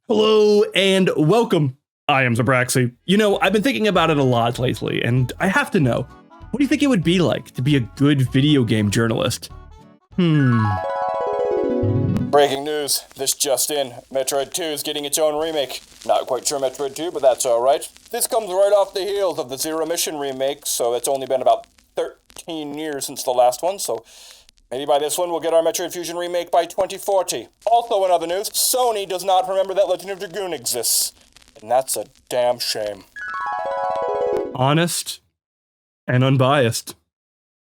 Hello and welcome. I am Zabraxi. You know, I've been thinking about it a lot lately, and I have to know, what do you think it would be like to be a good video game journalist? Breaking news, this just in, Metroid 2 is getting its own remake. Not quite sure Metroid 2, but that's alright. This comes right off the heels of the Zero Mission remake, so it's only been about 13 years since the last one, so maybe by this one we'll get our Metroid Fusion remake by 2040. Also in other news, Sony does not remember that Legend of Dragoon exists, and that's a damn shame. Honest and unbiased.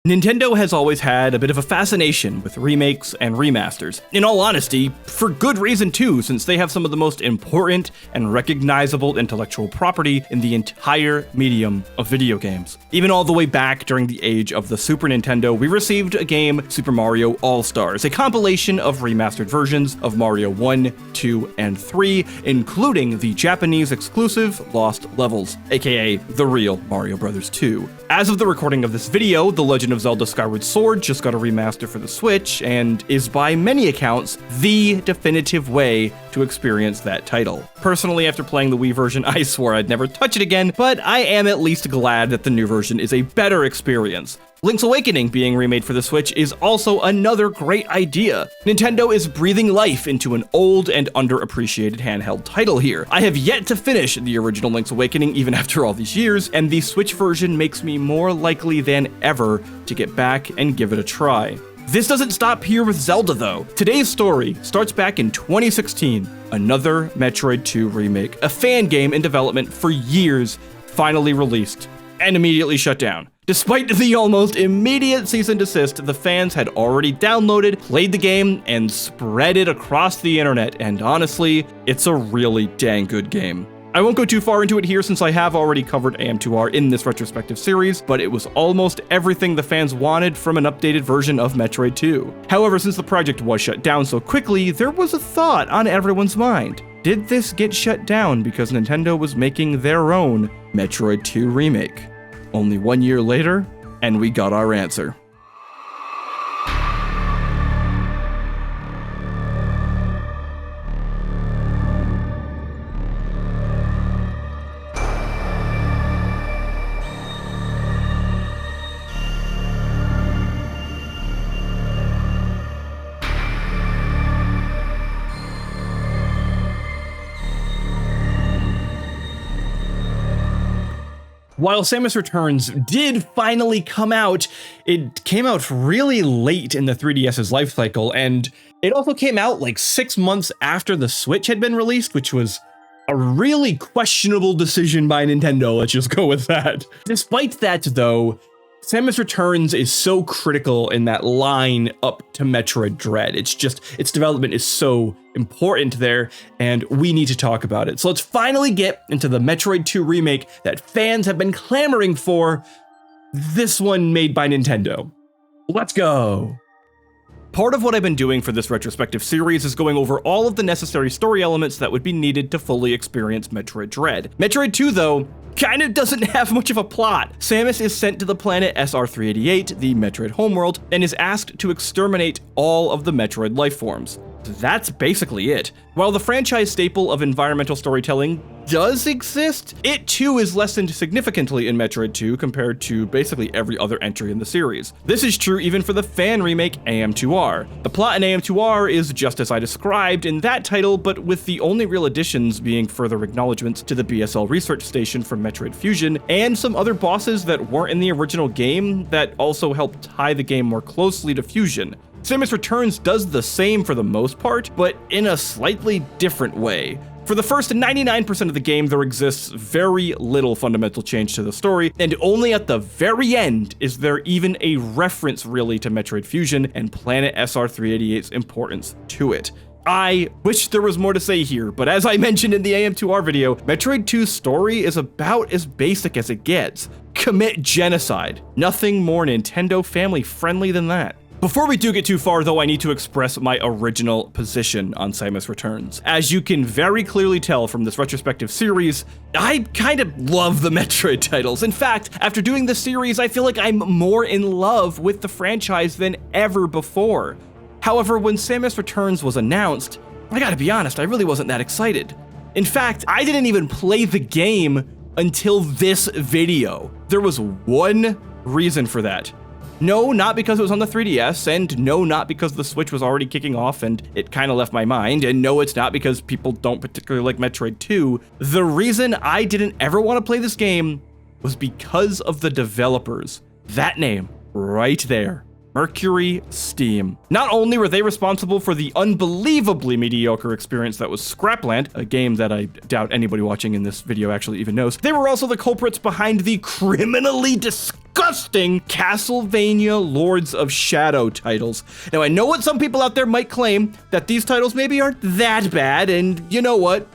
Nintendo has always had a bit of a fascination with remakes and remasters. In all honesty, for good reason too, since they have some of the most important and recognizable intellectual property in the entire medium of video games. Even all the way back during the age of the Super Nintendo, we received a game, Super Mario All-Stars, a compilation of remastered versions of Mario 1, 2, and 3, including the Japanese exclusive Lost Levels, aka the real Mario Bros. 2. As of the recording of this video, The Legend of Zelda Skyward Sword just got a remaster for the Switch and is by many accounts the definitive way to experience that title. Personally, after playing the Wii version, I swore I'd never touch it again, but I am at least glad that the new version is a better experience. Link's Awakening being remade for the Switch is also another great idea. Nintendo is breathing life into an old and underappreciated handheld title here. I have yet to finish the original Link's Awakening even after all these years, and the Switch version makes me more likely than ever to get back and give it a try. This doesn't stop here with Zelda though. Today's story starts back in 2016. Another Metroid 2 remake, a fan game in development for years, finally released, and immediately shut down. Despite the almost immediate cease and desist, the fans had already downloaded, played the game, and spread it across the internet, and honestly, it's a really dang good game. I won't go too far into it here since I have already covered AM2R in this retrospective series, but it was almost everything the fans wanted from an updated version of Metroid 2. However, since the project was shut down so quickly, there was a thought on everyone's mind. Did this get shut down because Nintendo was making their own Metroid 2 remake? Only 1 year later, and we got our answer. While Samus Returns did finally come out, it came out really late in the 3DS's life cycle, and it also came out like 6 months after the Switch had been released, which was a really questionable decision by Nintendo, let's just go with that. Despite that though, Samus Returns is so critical in that line up to Metroid Dread. It's just, its development is so important there, and we need to talk about it. So let's finally get into the Metroid 2 remake that fans have been clamoring for, this one made by Nintendo. Let's go. Part of what I've been doing for this retrospective series is going over all of the necessary story elements that would be needed to fully experience Metroid Dread. Metroid 2, though, kind of doesn't have much of a plot. Samus is sent to the planet SR388, the Metroid homeworld, and is asked to exterminate all of the Metroid lifeforms. That's basically it. While the franchise staple of environmental storytelling does exist, it too is lessened significantly in Metroid 2 compared to basically every other entry in the series. This is true even for the fan remake AM2R. The plot in AM2R is just as I described in that title, but with the only real additions being further acknowledgements to the BSL research station from Metroid Fusion, and some other bosses that weren't in the original game that also help tie the game more closely to Fusion. Samus Returns does the same for the most part, but in a slightly different way. For the first 99% of the game, there exists very little fundamental change to the story, and only at the very end is there even a reference really to Metroid Fusion and Planet SR388's importance to it. I wish there was more to say here, but as I mentioned in the AM2R video, Metroid 2's story is about as basic as it gets. Commit genocide. Nothing more Nintendo family friendly than that. Before we do get too far though, I need to express my original position on Samus Returns. As you can very clearly tell from this retrospective series, I kind of love the Metroid titles. In fact, after doing this series, I feel like I'm more in love with the franchise than ever before. However, when Samus Returns was announced, I gotta be honest, I really wasn't that excited. In fact, I didn't even play the game until this video. There was one reason for that. No, not because it was on the 3DS, and no, not because the Switch was already kicking off and it kind of left my mind, and no, it's not because people don't particularly like Metroid 2. The reason I didn't ever want to play this game was because of the developers. That name, right there. Mercury Steam. Not only were they responsible for the unbelievably mediocre experience that was Scrapland, a game that I doubt anybody watching in this video actually even knows, they were also the culprits behind the criminally disgusting Castlevania Lords of Shadow titles. Now, I know what some people out there might claim, that these titles maybe aren't that bad, and you know what?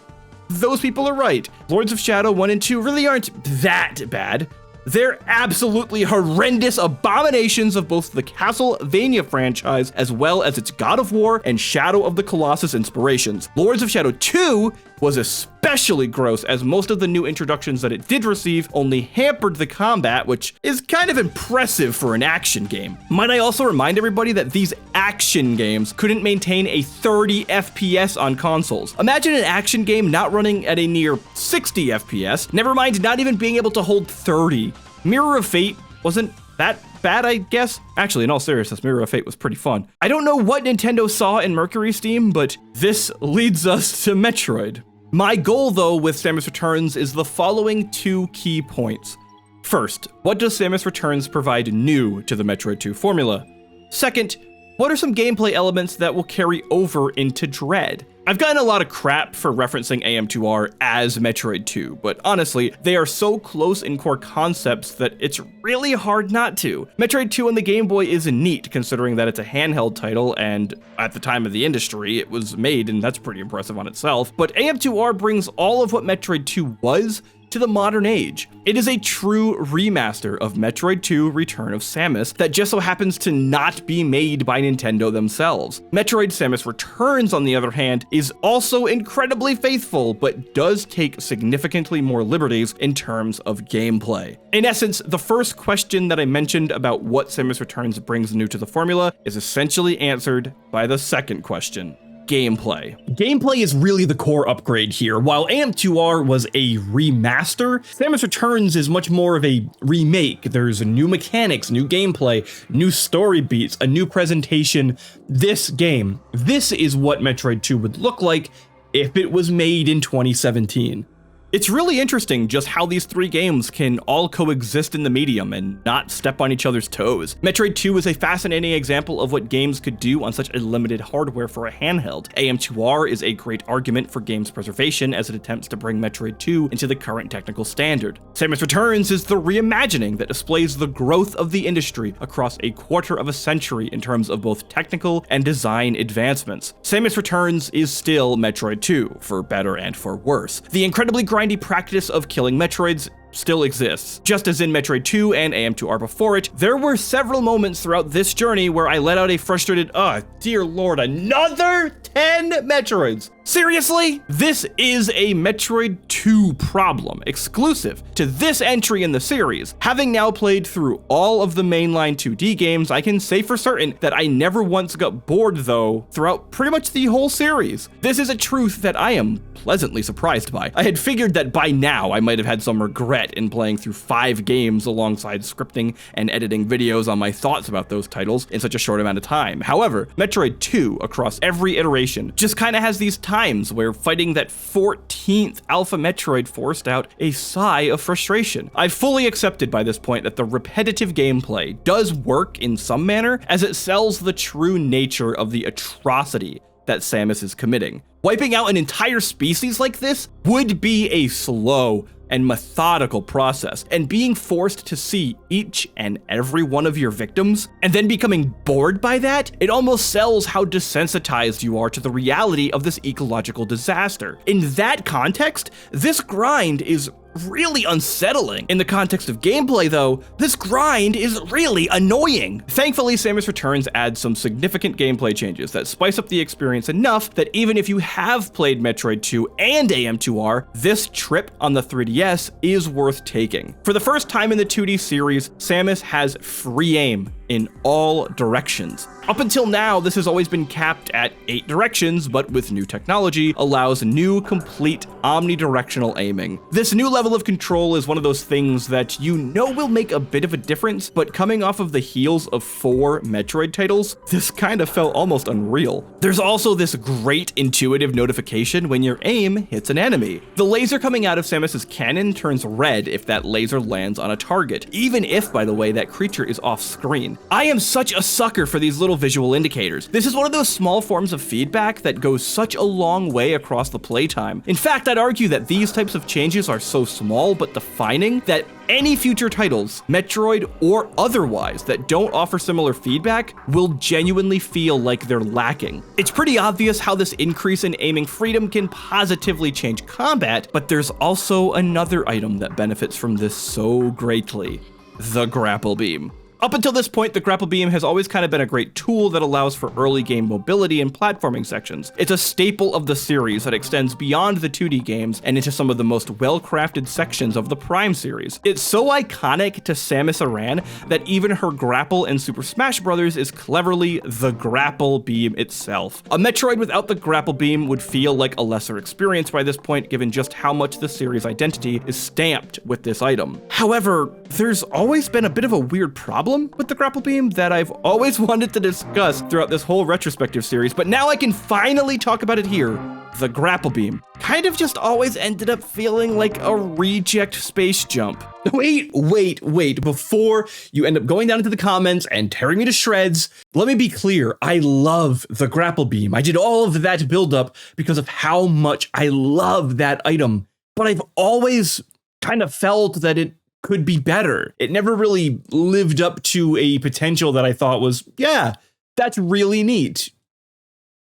Those people are right. Lords of Shadow 1 and 2 really aren't that bad. They're absolutely horrendous abominations of both the Castlevania franchise as well as its God of War and Shadow of the Colossus inspirations. Lords of Shadow 2 was especially gross, as most of the new introductions that it did receive only hampered the combat, which is kind of impressive for an action game. Might I also remind everybody that these action games couldn't maintain a 30 FPS on consoles. Imagine an action game not running at a near 60 FPS, never mind not even being able to hold 30. Mirror of Fate wasn't that bad, I guess. Actually, in all seriousness, Mirror of Fate was pretty fun. I don't know what Nintendo saw in Mercury Steam, but this leads us to Metroid. My goal, though, with Samus Returns is the following two key points. First, what does Samus Returns provide new to the Metroid 2 formula? Second, what are some gameplay elements that will carry over into Dread? I've gotten a lot of crap for referencing AM2R as Metroid 2, but honestly, they are so close in core concepts that it's really hard not to. Metroid 2 on the Game Boy is neat, considering that it's a handheld title, and at the time of the industry, it was made, and that's pretty impressive on itself. But AM2R brings all of what Metroid 2 was to the modern age. It is a true remaster of Metroid 2 Return of Samus that just so happens to not be made by Nintendo themselves. Metroid Samus Returns, on the other hand, is also incredibly faithful, but does take significantly more liberties in terms of gameplay. In essence, the first question that I mentioned about what Samus Returns brings new to the formula is essentially answered by the second question. Gameplay. Gameplay is really the core upgrade here. While AM2R was a remaster, Samus Returns is much more of a remake. There's new mechanics, new gameplay, new story beats, a new presentation. This is what Metroid 2 would look like if it was made in 2017. It's really interesting just how these three games can all coexist in the medium and not step on each other's toes. Metroid 2 is a fascinating example of what games could do on such a limited hardware for a handheld. AM2R is a great argument for games preservation as it attempts to bring Metroid 2 into the current technical standard. Samus Returns is the reimagining that displays the growth of the industry across a quarter of a century in terms of both technical and design advancements. Samus Returns is still Metroid 2, for better and for worse. The incredibly grindy practice of killing Metroids still exists. Just as in Metroid 2 and AM2R before it, there were several moments throughout this journey where I let out a frustrated, dear lord, another 10 Metroids. Seriously? This is a Metroid 2 problem, exclusive to this entry in the series. Having now played through all of the mainline 2D games, I can say for certain that I never once got bored, though, throughout pretty much the whole series. This is a truth that I am pleasantly surprised by. I had figured that by now I might have had some regret in playing through 5 games alongside scripting and editing videos on my thoughts about those titles in such a short amount of time. However, Metroid 2, across every iteration, just kind of has these times where fighting that 14th Alpha Metroid forced out a sigh of frustration. I've fully accepted by this point that the repetitive gameplay does work in some manner, as it sells the true nature of the atrocity that Samus is committing. Wiping out an entire species like this would be a slow and methodical process, and being forced to see each and every one of your victims and then becoming bored by that, it almost sells how desensitized you are to the reality of this ecological disaster. In that context, this grind is really unsettling. In the context of gameplay, though, this grind is really annoying. Thankfully, Samus Returns adds some significant gameplay changes that spice up the experience enough that even if you have played Metroid 2 and AM2R, this trip on the 3DS is worth taking. For the first time in the 2D series, Samus has free aim in all directions. Up until now, this has always been capped at 8 directions, but with new technology, allows new, complete, omnidirectional aiming. This new level of control is one of those things that you know will make a bit of a difference, but coming off of the heels of 4 Metroid titles, this kind of felt almost unreal. There's also this great intuitive notification when your aim hits an enemy. The laser coming out of Samus's cannon turns red if that laser lands on a target, even if, by the way, that creature is off screen. I am such a sucker for these little visual indicators. This is one of those small forms of feedback that goes such a long way across the playtime. In fact, I'd argue that these types of changes are so small but defining that any future titles, Metroid or otherwise, that don't offer similar feedback will genuinely feel like they're lacking. It's pretty obvious how this increase in aiming freedom can positively change combat, but there's also another item that benefits from this so greatly: the Grapple Beam. Up until this point, the Grapple Beam has always kind of been a great tool that allows for early game mobility and platforming sections. It's a staple of the series that extends beyond the 2D games and into some of the most well-crafted sections of the Prime series. It's so iconic to Samus Aran that even her grapple in Super Smash Bros. Is cleverly the Grapple Beam itself. A Metroid without the Grapple Beam would feel like a lesser experience by this point, given just how much the series' identity is stamped with this item. However, there's always been a bit of a weird problem with the Grapple Beam that I've always wanted to discuss throughout this whole retrospective series, but now I can finally talk about it here. The Grapple Beam kind of just always ended up feeling like a reject space jump. Wait, before you end up going down into the comments and tearing me to shreds, let me be clear, I love the Grapple Beam. I did all of that buildup because of how much I love that item, but I've always kind of felt that it could be better. It never really lived up to a potential that I thought was, yeah, that's really neat.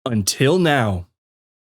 Until now.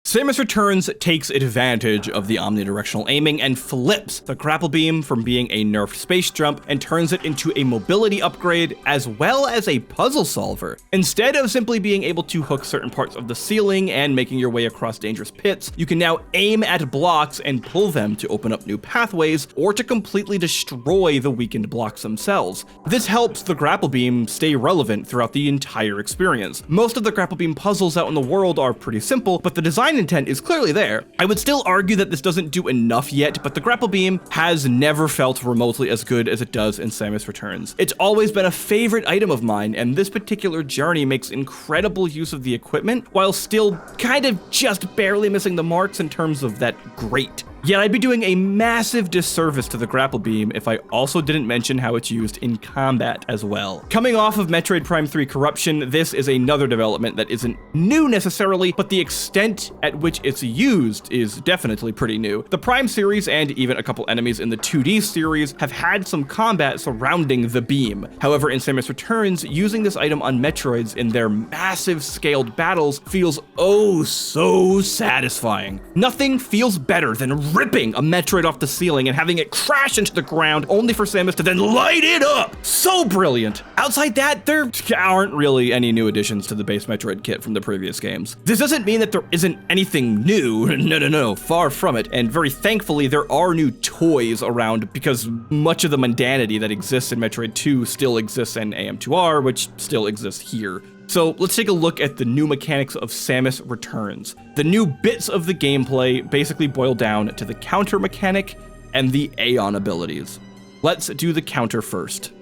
Samus Returns takes advantage of the omnidirectional aiming and flips the Grapple Beam from being a nerfed space jump and turns it into a mobility upgrade as well as a puzzle solver. Instead of simply being able to hook certain parts of the ceiling and making your way across dangerous pits, you can now aim at blocks and pull them to open up new pathways or to completely destroy the weakened blocks themselves. This helps the Grapple Beam stay relevant throughout the entire experience. Most of the Grapple Beam puzzles out in the world are pretty simple, but the design intent is clearly there. I would still argue that this doesn't do enough yet, but the Grapple Beam has never felt remotely as good as it does in Samus Returns. It's always been a favorite item of mine, and this particular journey makes incredible use of the equipment while still kind of just barely missing the marks in terms of that great. Yet I'd be doing a massive disservice to the Grapple Beam if I also didn't mention how it's used in combat as well. Coming off of Metroid Prime 3 Corruption, this is another development that isn't new necessarily, but the extent at which it's used is definitely pretty new. The Prime series and even a couple enemies in the 2D series have had some combat surrounding the beam. However, in Samus Returns, using this item on Metroids in their massive scaled battles feels oh so satisfying. Nothing feels better than ripping a Metroid off the ceiling and having it crash into the ground only for Samus to then light it up. So brilliant. Outside that, there aren't really any new additions to the base Metroid kit from the previous games. This doesn't mean that there isn't anything new. No, far from it. And very thankfully, there are new toys around because much of the mundanity that exists in Metroid 2 still exists in AM2R, which still exists here. So let's take a look at the new mechanics of Samus Returns. The new bits of the gameplay basically boil down to the counter mechanic and the Aeon abilities. Let's do the counter first.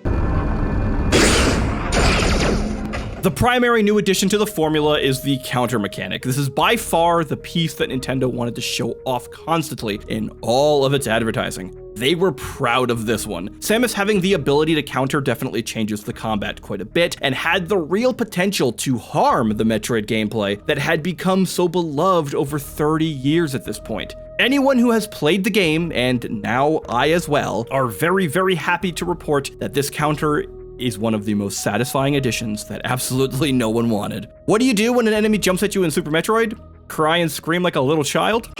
The primary new addition to the formula is the counter mechanic. This is by far the piece that Nintendo wanted to show off constantly in all of its advertising. They were proud of this one. Samus having the ability to counter definitely changes the combat quite a bit and had the real potential to harm the Metroid gameplay that had become so beloved over 30 years at this point. Anyone who has played the game, and now I as well, are very, very happy to report that this counter is one of the most satisfying additions that absolutely no one wanted. What do you do when an enemy jumps at you in Super Metroid? Cry and scream like a little child?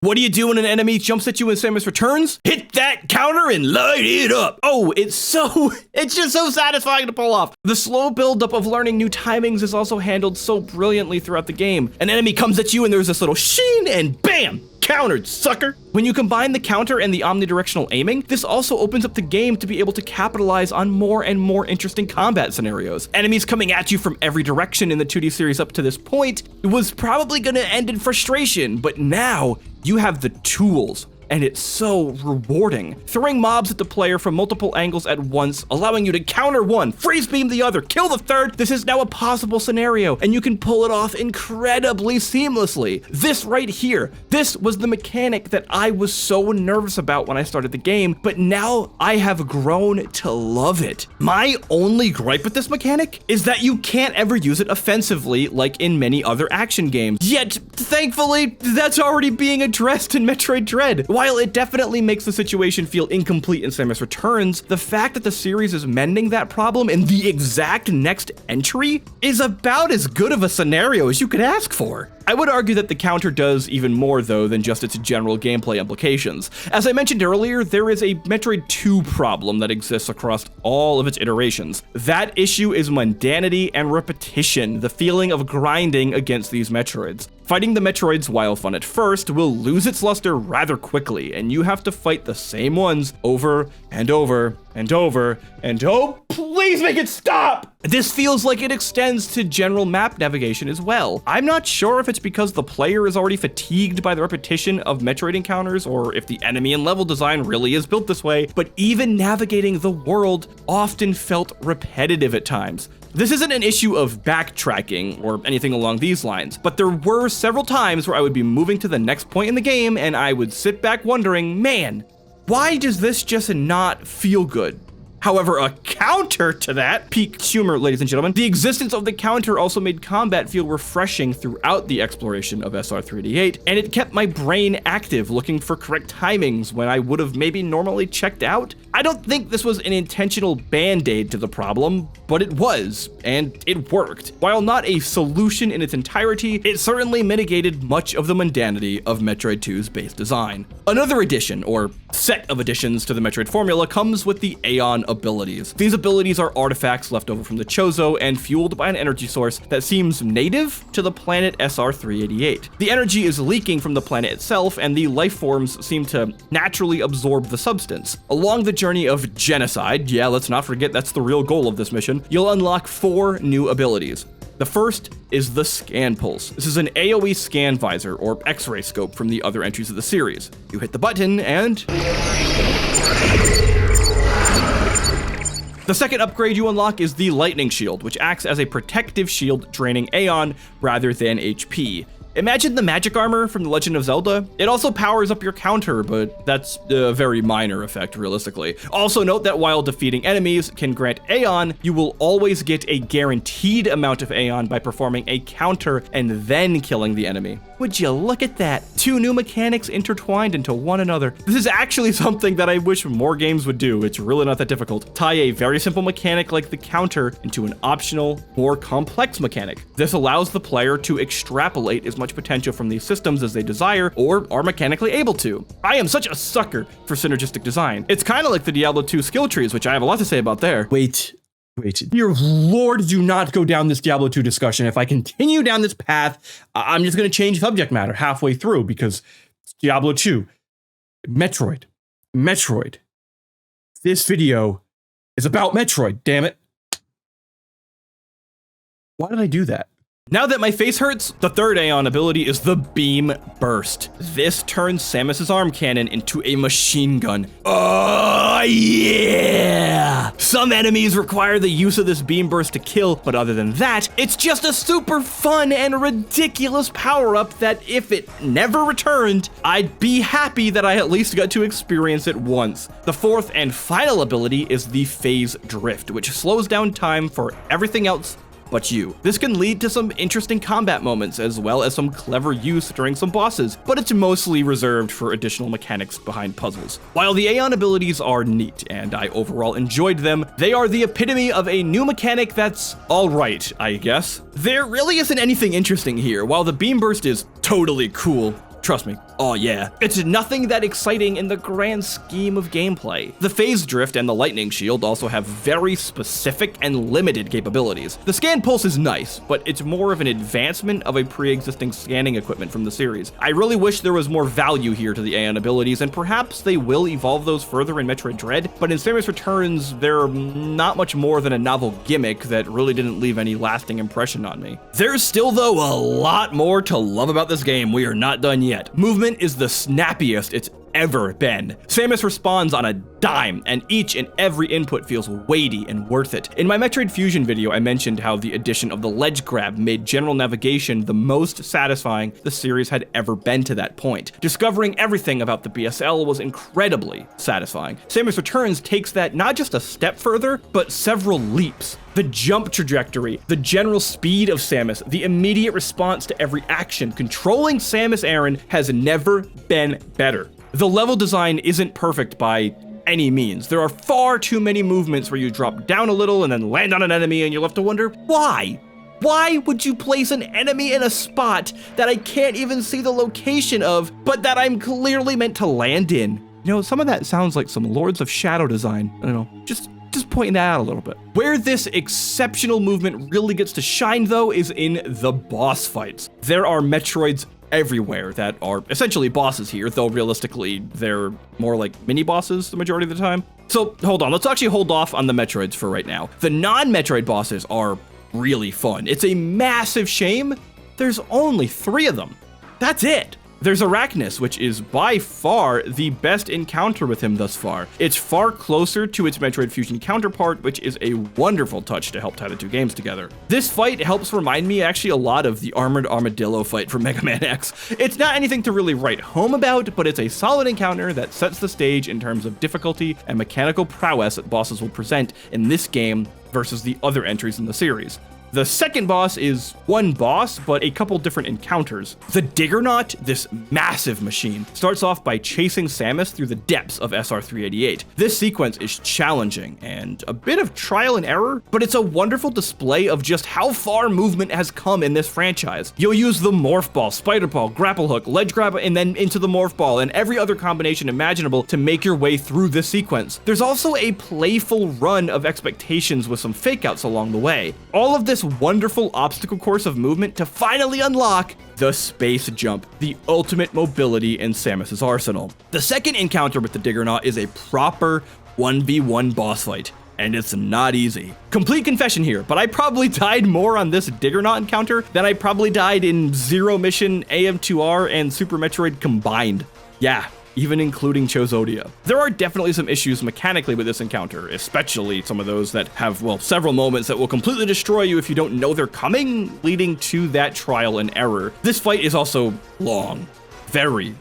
What do you do when an enemy jumps at you in Samus Returns? Hit that counter and light it up. Oh, it's just so satisfying to pull off. The slow buildup of learning new timings is also handled so brilliantly throughout the game. An enemy comes at you and there's this little sheen and bam! Countered, sucker! When you combine the counter and the omnidirectional aiming, this also opens up the game to be able to capitalize on more and more interesting combat scenarios. Enemies coming at you from every direction in the 2D series up to this point was probably gonna end in frustration, but now you have the tools, and it's so rewarding. Throwing mobs at the player from multiple angles at once, allowing you to counter one, freeze beam the other, kill the third, this is now a possible scenario, and you can pull it off incredibly seamlessly. This right here, this was the mechanic that I was so nervous about when I started the game, but now I have grown to love it. My only gripe with this mechanic is that you can't ever use it offensively like in many other action games. Yet, thankfully, that's already being addressed in Metroid Dread. While it definitely makes the situation feel incomplete in Samus Returns, the fact that the series is mending that problem in the exact next entry is about as good of a scenario as you could ask for. I would argue that the counter does even more though than just its general gameplay implications. As I mentioned earlier, there is a Metroid 2 problem that exists across all of its iterations. That issue is mundanity and repetition, the feeling of grinding against these Metroids. Fighting the Metroids, while fun at first, will lose its luster rather quickly, and you have to fight the same ones over and over and over, and oh, please make it stop! This feels like it extends to general map navigation as well. I'm not sure if it's because the player is already fatigued by the repetition of Metroid encounters, or if the enemy and level design really is built this way, but even navigating the world often felt repetitive at times. This isn't an issue of backtracking or anything along these lines, but there were several times where I would be moving to the next point in the game and I would sit back wondering, man, why does this just not feel good? However, a counter to that, peak humor, ladies and gentlemen, the existence of the counter also made combat feel refreshing throughout the exploration of SR388, and it kept my brain active looking for correct timings when I would have maybe normally checked out. I don't think this was an intentional band-aid to the problem, but it was, and it worked. While not a solution in its entirety, it certainly mitigated much of the mundanity of Metroid 2's base design. Another addition, or set of additions to the Metroid formula, comes with the Aeon Abilities. These abilities are artifacts left over from the Chozo and fueled by an energy source that seems native to the planet SR388. The energy is leaking from the planet itself, and the life forms seem to naturally absorb the substance. Along the journey of genocide, yeah, let's not forget that's the real goal of this mission, you'll unlock 4 new abilities. The first is the Scan Pulse. This is an AoE scan visor, or X-ray scope from the other entries of the series. You hit the button and... The second upgrade you unlock is the Lightning Shield, which acts as a protective shield draining Aeon rather than HP. Imagine the magic armor from The Legend of Zelda. It also powers up your counter, but that's a very minor effect, realistically. Also note that while defeating enemies can grant Aeon, you will always get a guaranteed amount of Aeon by performing a counter and then killing the enemy. Would you look at that? 2 new mechanics intertwined into one another. This is actually something that I wish more games would do. It's really not that difficult. Tie a very simple mechanic like the counter into an optional, more complex mechanic. This allows the player to extrapolate as much potential from these systems as they desire or are mechanically able to. I am such a sucker for synergistic design. It's kind of like the Diablo 2 skill trees, which I have a lot to say about there. Wait, dear Lord, do not go down this Diablo 2 discussion. If I continue down this path, I'm just going to change subject matter halfway through because it's Diablo 2, Metroid. This video is about Metroid, damn it. Why did I do that? Now that my face hurts, the third Aeon ability is the Beam Burst. This turns Samus's arm cannon into a machine gun. Oh yeah! Some enemies require the use of this Beam Burst to kill, but other than that, it's just a super fun and ridiculous power-up that if it never returned, I'd be happy that I at least got to experience it once. The fourth and final ability is the Phase Drift, which slows down time for everything else but you. This can lead to some interesting combat moments as well as some clever use during some bosses, but it's mostly reserved for additional mechanics behind puzzles. While the Aeon abilities are neat and I overall enjoyed them, they are the epitome of a new mechanic that's alright, I guess. There really isn't anything interesting here. While the Beam Burst is totally cool, trust me, Oh yeah, it's nothing that exciting in the grand scheme of gameplay. The phase drift and the lightning shield also have very specific and limited capabilities. The scan pulse is nice, but it's more of an advancement of a pre-existing scanning equipment from the series. I really wish there was more value here to the Aeon abilities, and perhaps they will evolve those further in Metroid Dread, but in Samus Returns, they're not much more than a novel gimmick that really didn't leave any lasting impression on me. There's still, though, a lot more to love about this game. We are not done yet. Movement is the snappiest it's ever been. Samus responds on a dime, and each and every input feels weighty and worth it. In my Metroid Fusion video, I mentioned how the addition of the ledge grab made general navigation the most satisfying the series had ever been to that point. Discovering everything about the BSL was incredibly satisfying. Samus Returns takes that not just a step further, but several leaps. The jump trajectory, the general speed of Samus, the immediate response to every action, controlling Samus Aran has never been better. The level design isn't perfect by any means. There are far too many movements where you drop down a little and then land on an enemy and you'll have to wonder, why? Why would you place an enemy in a spot that I can't even see the location of, but that I'm clearly meant to land in? You know, some of that sounds like some Lords of Shadow design. I don't know, just pointing that out a little bit. Where this exceptional movement really gets to shine, though, is in the boss fights. There are Metroids everywhere that are essentially bosses here, though realistically they're more like mini bosses the majority of the time. So hold on, let's actually hold off on the Metroids for right now. The non-Metroid bosses are really fun. It's a massive shame there's only 3 of them. That's it. There's Arachnus, which is by far the best encounter with him thus far. It's far closer to its Metroid Fusion counterpart, which is a wonderful touch to help tie the 2 games together. This fight helps remind me actually a lot of the Armored Armadillo fight from Mega Man X. It's not anything to really write home about, but it's a solid encounter that sets the stage in terms of difficulty and mechanical prowess that bosses will present in this game versus the other entries in the series. The second boss is one boss, but a couple different encounters. The Diggernaut, this massive machine, starts off by chasing Samus through the depths of SR388. This sequence is challenging and a bit of trial and error, but it's a wonderful display of just how far movement has come in this franchise. You'll use the Morph Ball, Spider Ball, Grapple Hook, Ledge Grab, and then into the Morph Ball, and every other combination imaginable to make your way through this sequence. There's also a playful run of expectations with some fake-outs along the way. All of this wonderful obstacle course of movement to finally unlock the space jump, the ultimate mobility in Samus's arsenal. The second encounter with the Diggernaut is a proper 1v1 boss fight, and it's not easy. Complete confession here, but I probably died more on this Diggernaut encounter than I probably died in Zero Mission, AM2R, and Super Metroid combined. Yeah, even including Chozodia. There are definitely some issues mechanically with this encounter, especially some of those that have, well, several moments that will completely destroy you if you don't know they're coming, leading to that trial and error. This fight is also long, very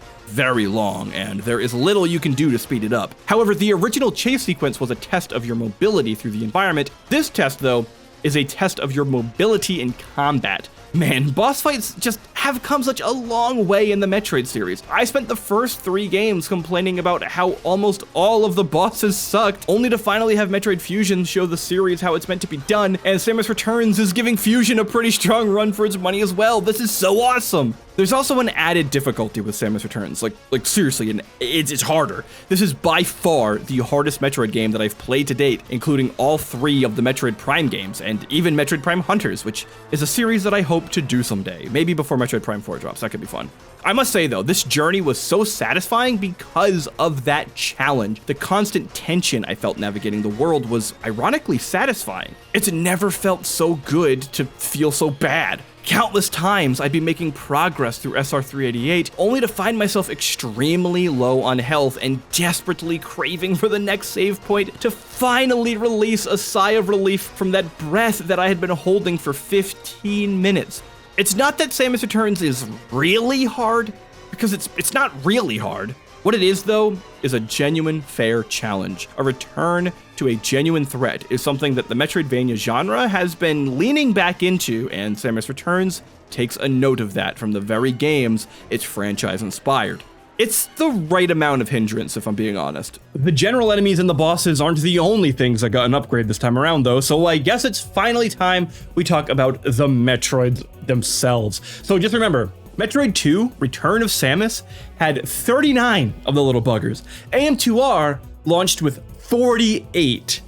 long, and there is little you can do to speed it up. However, the original chase sequence was a test of your mobility through the environment. This test, though, is a test of your mobility in combat. Man, boss fights just have come such a long way in the Metroid series. I spent the first 3 games complaining about how almost all of the bosses sucked, only to finally have Metroid Fusion show the series how it's meant to be done, and Samus Returns is giving Fusion a pretty strong run for its money as well. This is so awesome! There's also an added difficulty with Samus Returns, like seriously, and it's harder. This is by far the hardest Metroid game that I've played to date, including all 3 of the Metroid Prime games, and even Metroid Prime Hunters, which is a series that I hope to do someday, maybe before Metroid Prime 4 drops. That could be fun. I must say though, this journey was so satisfying because of that challenge. The constant tension I felt navigating the world was ironically satisfying. It's never felt so good to feel so bad. Countless times I'd be making progress through SR388 only to find myself extremely low on health and desperately craving for the next save point to finally release a sigh of relief from that breath that I had been holding for 15 minutes. It's not that Samus Returns is really hard, because it's not really hard. What it is, though, is a genuine fair challenge. A return to a genuine threat is something that the Metroidvania genre has been leaning back into, and Samus Returns takes a note of that from the very games its franchise inspired. It's the right amount of hindrance, if I'm being honest. The general enemies and the bosses aren't the only things that got an upgrade this time around, though, so I guess it's finally time we talk about the Metroids themselves. So just remember, Metroid 2, Return of Samus, had 39 of the little buggers. AM2R launched with 48.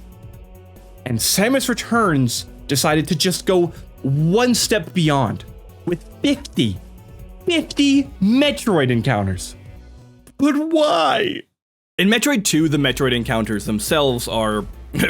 And Samus Returns decided to just go one step beyond with 50 Metroid encounters. But why? In Metroid 2, the Metroid encounters themselves are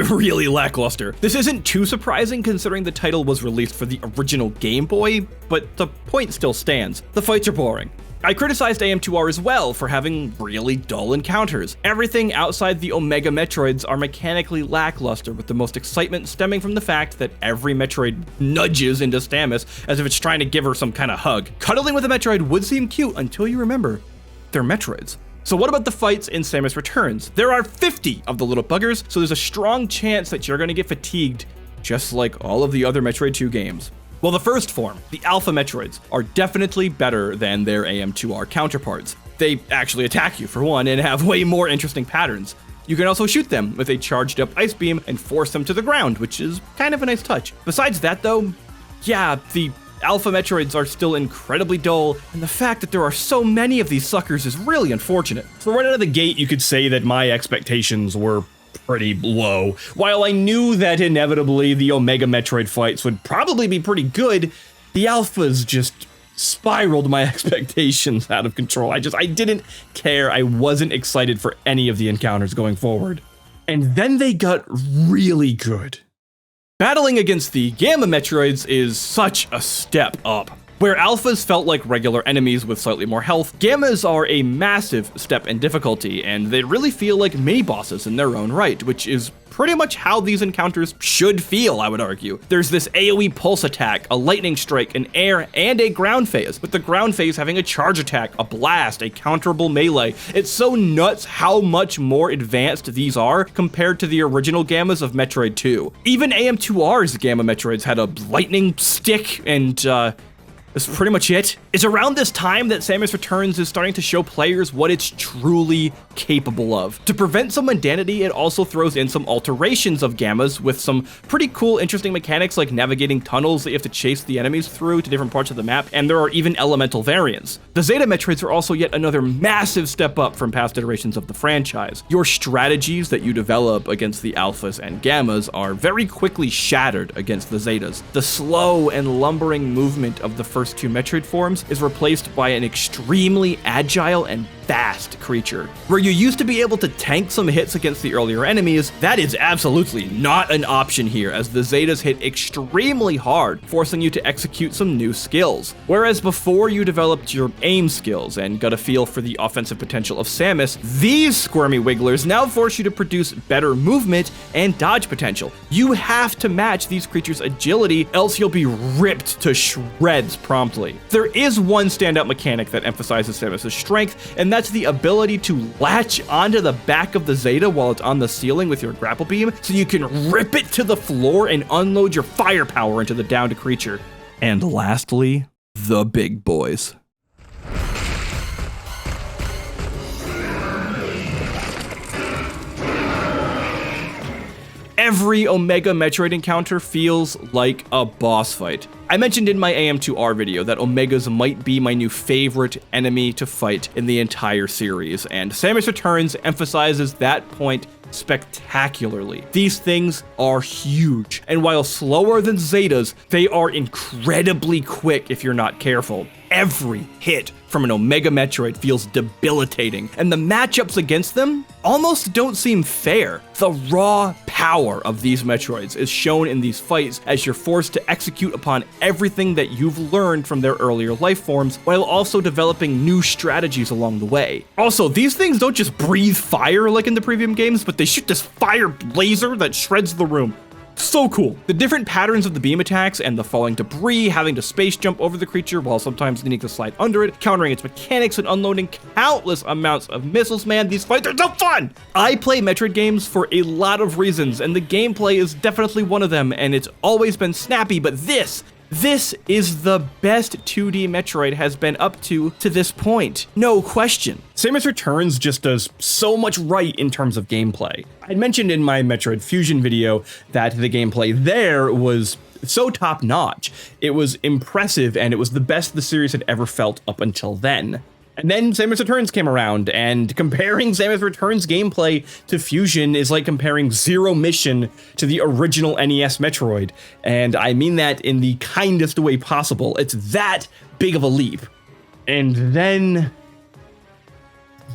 really lackluster. This isn't too surprising considering the title was released for the original Game Boy, but the point still stands. The fights are boring. I criticized AM2R as well for having really dull encounters. Everything outside the Omega Metroids are mechanically lackluster, with the most excitement stemming from the fact that every Metroid nudges into Samus as if it's trying to give her some kind of hug. Cuddling with a Metroid would seem cute until you remember they're Metroids. So what about the fights in Samus Returns? There are 50 of the little buggers, so there's a strong chance that you're going to get fatigued, just like all of the other Metroid 2 games. Well, the first form, the Alpha Metroids, are definitely better than their AM2R counterparts. They actually attack you, for one, and have way more interesting patterns. You can also shoot them with a charged up ice beam and force them to the ground, which is kind of a nice touch. Besides that though, yeah, the Alpha Metroids are still incredibly dull, and the fact that there are so many of these suckers is really unfortunate. So right out of the gate, you could say that my expectations were pretty low. While I knew that inevitably the Omega Metroid fights would probably be pretty good, the Alphas just spiraled my expectations out of control. I didn't care. I wasn't excited for any of the encounters going forward. And then they got really good. Battling against the Gamma Metroids is such a step up. Where Alphas felt like regular enemies with slightly more health, Gammas are a massive step in difficulty, and they really feel like mini-bosses in their own right, which is pretty much how these encounters should feel, I would argue. There's this AoE pulse attack, a lightning strike, an air, and a ground phase, with the ground phase having a charge attack, a blast, a counterable melee. It's so nuts how much more advanced these are compared to the original Gammas of Metroid 2. Even AM2R's Gamma Metroids had a lightning stick and, that's pretty much it. It's around this time that Samus Returns is starting to show players what it's truly capable of. To prevent some mundanity, it also throws in some alterations of Gammas with some pretty cool, interesting mechanics like navigating tunnels that you have to chase the enemies through to different parts of the map, and there are even elemental variants. The Zeta Metroids are also yet another massive step up from past iterations of the franchise. Your strategies that you develop against the Alphas and Gammas are very quickly shattered against the Zetas. The slow and lumbering movement of the first two Metroid forms is replaced by an extremely agile and fast creature. Where you used to be able to tank some hits against the earlier enemies, that is absolutely not an option here, as the Zetas hit extremely hard, forcing you to execute some new skills. Whereas before you developed your aim skills and got a feel for the offensive potential of Samus, these squirmy wigglers now force you to produce better movement and dodge potential. You have to match these creatures' agility, else you'll be ripped to shreds promptly. There is one standout mechanic that emphasizes Samus' strength, and that's the ability to latch onto the back of the Zeta while it's on the ceiling with your grapple beam, so you can rip it to the floor and unload your firepower into the downed creature. And lastly, the big boys. Every Omega Metroid encounter feels like a boss fight. I mentioned in my AM2R video that Omegas might be my new favorite enemy to fight in the entire series, and Samus Returns emphasizes that point spectacularly. These things are huge, and while slower than Zetas, they are incredibly quick if you're not careful. Every hit from an Omega Metroid feels debilitating, and the matchups against them almost don't seem fair. The raw power of these Metroids is shown in these fights as you're forced to execute upon everything that you've learned from their earlier life forms, while also developing new strategies along the way. Also, these things don't just breathe fire like in the previous games, but they shoot this fire laser that shreds the room. So cool. The different patterns of the beam attacks and the falling debris, having to space jump over the creature while sometimes needing to slide under it, countering its mechanics and unloading countless amounts of missiles, man, these fights are so fun! I play Metroid games for a lot of reasons, and the gameplay is definitely one of them, and it's always been snappy, but this is the best 2D Metroid has been up to this point. No question. Samus Returns just does so much right in terms of gameplay. I mentioned in my Metroid Fusion video that the gameplay there was so top-notch. It was impressive, and it was the best the series had ever felt up until then. And then Samus Returns came around, and comparing Samus Returns gameplay to Fusion is like comparing Zero Mission to the original NES Metroid. And I mean that in the kindest way possible. It's that big of a leap. And then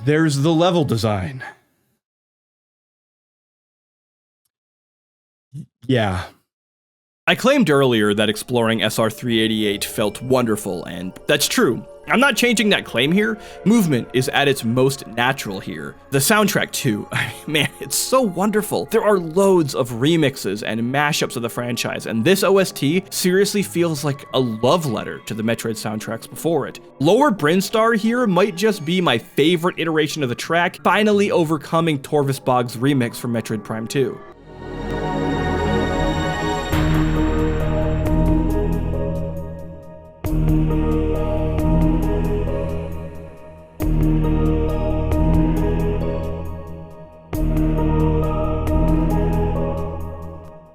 there's the level design. Yeah. I claimed earlier that exploring SR388 felt wonderful, and that's true. I'm not changing that claim here. Movement is at its most natural here. The soundtrack too, man, it's so wonderful. There are loads of remixes and mashups of the franchise, and this OST seriously feels like a love letter to the Metroid soundtracks before it. Lower Brinstar here might just be my favorite iteration of the track, finally overcoming Torvis Bog's remix for Metroid Prime 2.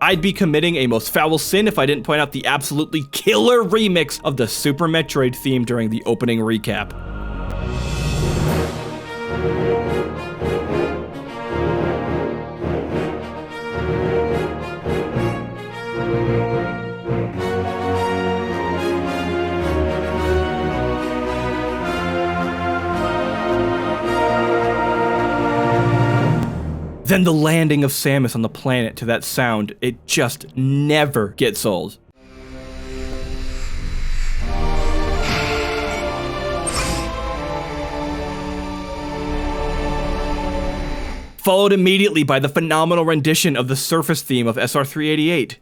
I'd be committing a most foul sin if I didn't point out the absolutely killer remix of the Super Metroid theme during the opening recap. Then the landing of Samus on the planet to that sound, it just never gets old. Followed immediately by the phenomenal rendition of the surface theme of SR388.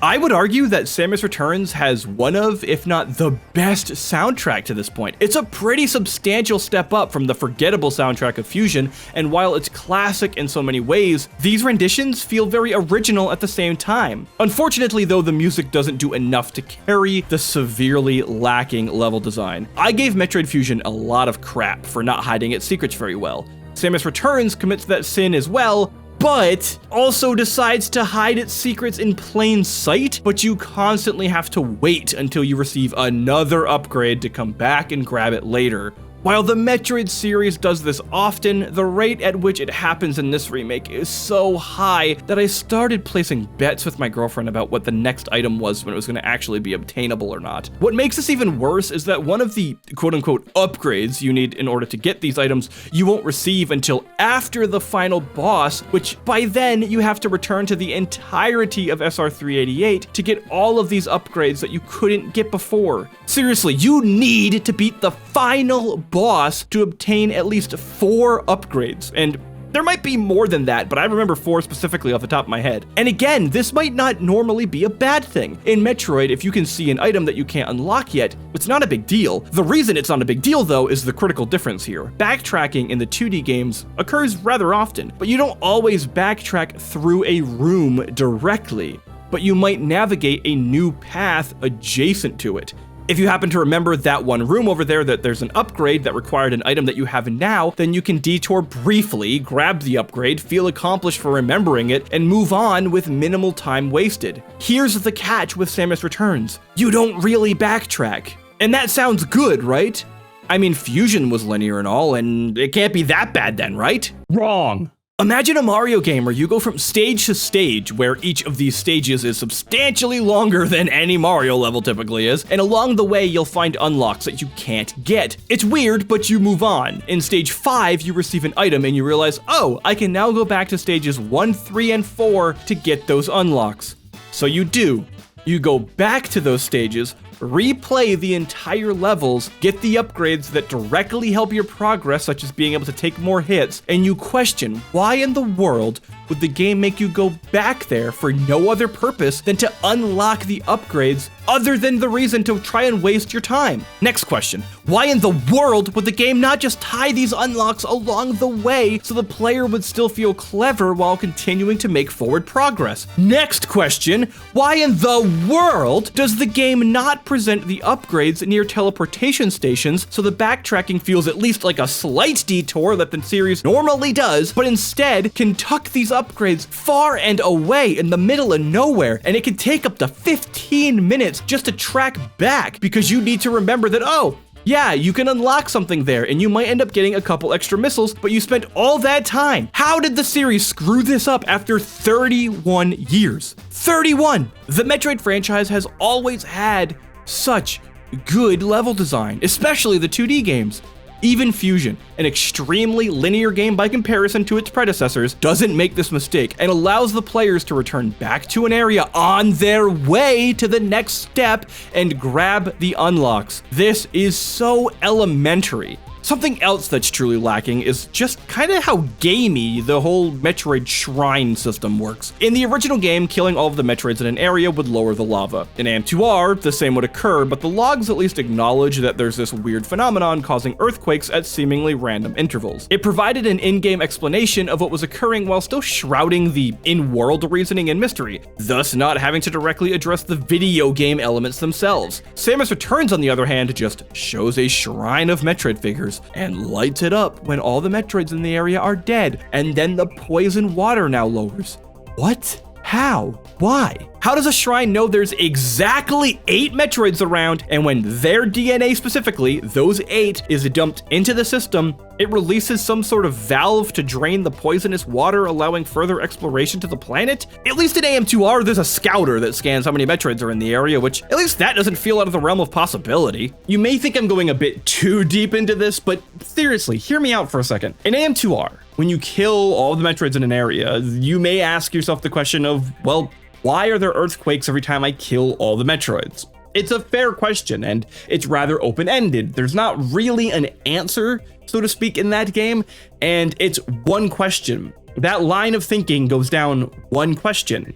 I would argue that Samus Returns has one of, if not the best soundtrack to this point. It's a pretty substantial step up from the forgettable soundtrack of Fusion, and while it's classic in so many ways, these renditions feel very original at the same time. Unfortunately though, the music doesn't do enough to carry the severely lacking level design. I gave Metroid Fusion a lot of crap for not hiding its secrets very well. Samus Returns commits that sin as well, but also decides to hide its secrets in plain sight, but you constantly have to wait until you receive another upgrade to come back and grab it later. While the Metroid series does this often, the rate at which it happens in this remake is so high that I started placing bets with my girlfriend about what the next item was when it was going to actually be obtainable or not. What makes this even worse is that one of the quote-unquote upgrades you need in order to get these items you won't receive until after the final boss, which by then you have to return to the entirety of SR388 to get all of these upgrades that you couldn't get before. Seriously, you need to beat the final boss to obtain at least 4 upgrades, and there might be more than that, but I remember 4 specifically off the top of my head. And again, this might not normally be a bad thing. In Metroid, if you can see an item that you can't unlock yet, it's not a big deal. The reason it's not a big deal though is the critical difference here. Backtracking in the 2D games occurs rather often, but you don't always backtrack through a room directly, but you might navigate a new path adjacent to it. If you happen to remember that one room over there that there's an upgrade that required an item that you have now, then you can detour briefly, grab the upgrade, feel accomplished for remembering it, and move on with minimal time wasted. Here's the catch with Samus Returns. You don't really backtrack. And that sounds good, right? I mean, Fusion was linear and all, and it can't be that bad then, right? Wrong. Imagine a Mario game where you go from stage to stage, where each of these stages is substantially longer than any Mario level typically is, and along the way you'll find unlocks that you can't get. It's weird, but you move on. In stage 5, you receive an item and you realize, oh, I can now go back to stages 1, 3, and 4 to get those unlocks. So you do. You go back to those stages, replay the entire levels, get the upgrades that directly help your progress, such as being able to take more hits, and you question, why in the world would the game make you go back there for no other purpose than to unlock the upgrades other than the reason to try and waste your time? Next question. Why in the world would the game not just tie these unlocks along the way so the player would still feel clever while continuing to make forward progress? Next question. Why in the world does the game not present the upgrades near teleportation stations so the backtracking feels at least like a slight detour that the series normally does, but instead can tuck these upgrades far and away in the middle of nowhere, and it can take up to 15 minutes just to track back because you need to remember that, oh, yeah, you can unlock something there and you might end up getting a couple extra missiles, but you spent all that time. How did the series screw this up after 31 years? 31! The Metroid franchise has always had such good level design, especially the 2D games. Even Fusion, an extremely linear game by comparison to its predecessors, doesn't make this mistake and allows the players to return back to an area on their way to the next step and grab the unlocks. This is so elementary. Something else that's truly lacking is just kind of how gamey the whole Metroid shrine system works. In the original game, killing all of the Metroids in an area would lower the lava. In AM2R, the same would occur, but the logs at least acknowledge that there's this weird phenomenon causing earthquakes at seemingly random intervals. It provided an in-game explanation of what was occurring while still shrouding the in-world reasoning and mystery, thus not having to directly address the video game elements themselves. Samus Returns, on the other hand, just shows a shrine of Metroid figures and lights it up when all the Metroids in the area are dead, and then the poison water now lowers. What? How? Why? How does a shrine know there's exactly 8 Metroids around, and when their DNA specifically, those 8, is dumped into the system, it releases some sort of valve to drain the poisonous water, allowing further exploration to the planet? At least in AM2R, there's a scouter that scans how many Metroids are in the area, which at least that doesn't feel out of the realm of possibility. You may think I'm going a bit too deep into this, but seriously, hear me out for a second. In AM2R, when you kill all the Metroids in an area, you may ask yourself the question of, well, why are there earthquakes every time I kill all the Metroids? It's a fair question, and it's rather open-ended. There's not really an answer, so to speak, in that game, and it's one question. That line of thinking goes down one question.